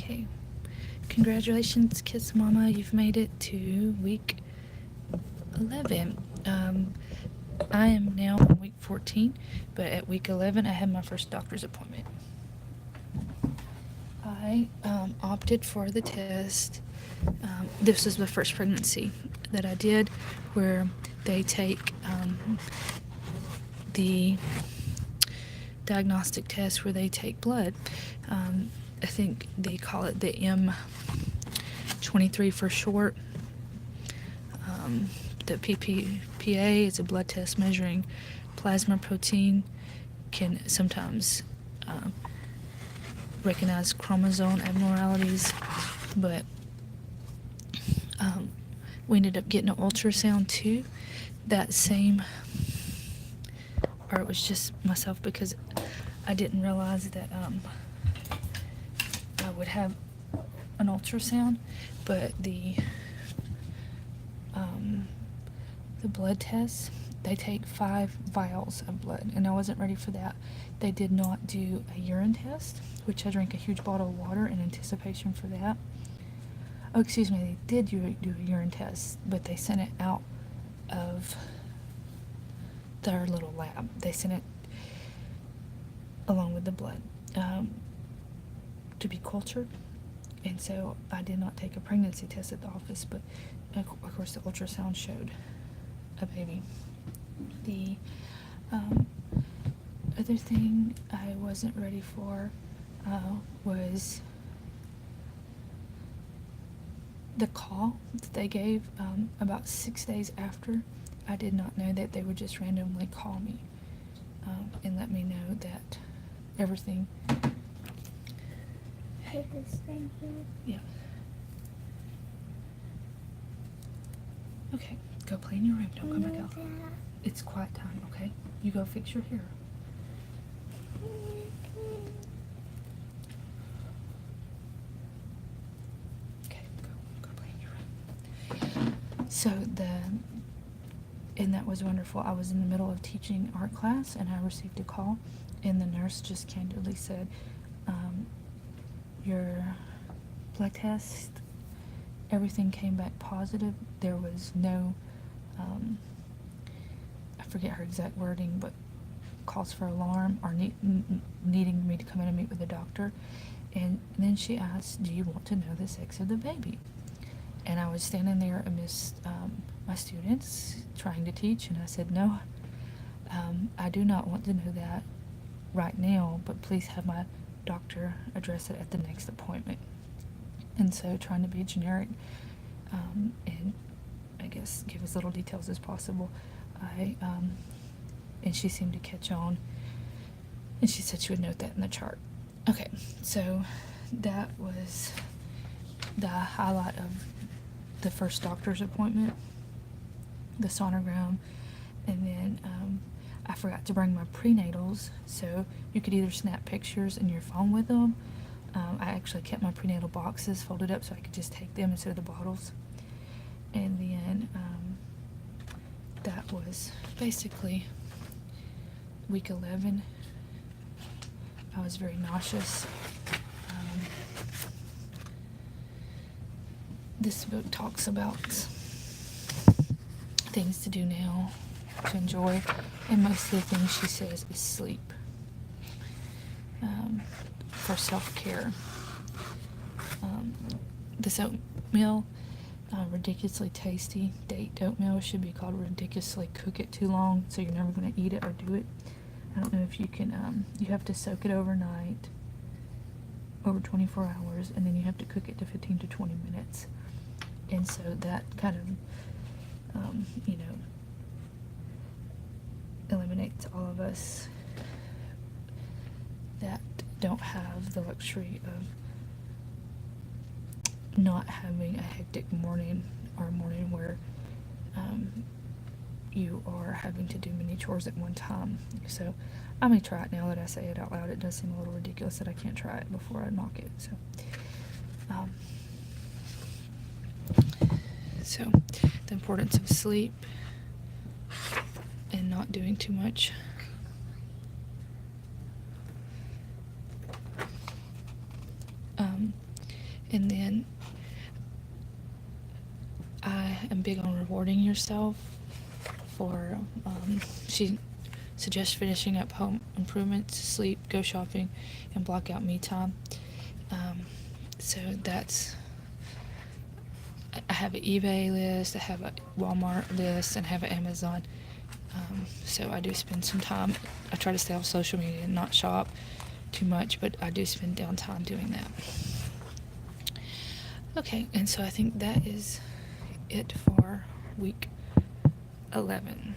Okay. Congratulations, Kiss Mama. You've made it to week 11. I am now on week 14, but at week 11, I had my first doctor's appointment. I opted for the test. This was the first pregnancy that I did, where they take the diagnostic test where they take blood. I think they call it the M23 for short. The PPA is a blood test measuring plasma protein, can sometimes recognize chromosome abnormalities, but we ended up getting an ultrasound too. That same, or it was just myself because I didn't realize that I would have an ultrasound, but the blood tests, they take 5 vials of blood, and I wasn't ready for that. They did not do a urine test, which I drank a huge bottle of water in anticipation for that. Oh, excuse me, they did do a urine test, but they sent it out of their little lab. They sent it along with the blood to be cultured, and so I did not take a pregnancy test at the office, but of course the ultrasound showed a baby. The other thing I wasn't ready for was the call that they gave about 6 days after. I did not know that they would just randomly call me and let me know that everything. Take this thing here. Yeah. Okay, go play in your room. Don't come back out. It's quiet time, okay? You go fix your hair. Okay, go play in your room. So and that was wonderful. I was in the middle of teaching art class and I received a call, and the nurse just candidly said, your blood test, everything came back positive. There was no, I forget her exact wording, but cause for alarm or needing me to come in and meet with the doctor. And then she asked, do you want to know the sex of the baby? And I was standing there amidst my students trying to teach, and I said, no, I do not want to know that right now, but please have my doctor address it at the next appointment. And so, trying to be generic and I guess give as little details as possible, and she seemed to catch on, and she said she would note that in the chart. Okay, so that was the highlight of the first doctor's appointment, the sonogram, and then I forgot to bring my prenatals, so you could either snap pictures in your phone with them. I actually kept my prenatal boxes folded up so I could just take them instead of the bottles. And then that was basically week 11. I was very nauseous. This book talks about things to do now, to enjoy, and most of the things she says is sleep, for self-care. This oatmeal, ridiculously tasty. Date oatmeal should be called ridiculously cook it too long, so you're never going to eat it or do it. I don't know if you can, you have to soak it overnight, over 24 hours, and then you have to cook it to 15 to 20 minutes. And so that kind of, eliminates all of us that don't have the luxury of not having a hectic morning, or a morning where you are having to do many chores at one time. So I may try it now that I say it out loud. It does seem a little ridiculous that I can't try it before I knock it. So the importance of sleep and not doing too much. And then I am big on rewarding yourself for, she suggests finishing up home improvements, sleep, go shopping, and block out me time. So that's, I have an eBay list, I have a Walmart list, and I have an Amazon. So I do spend some time. I try to stay off social media and not shop too much, but I do spend downtime doing that. Okay, and so I think that is it for week 11.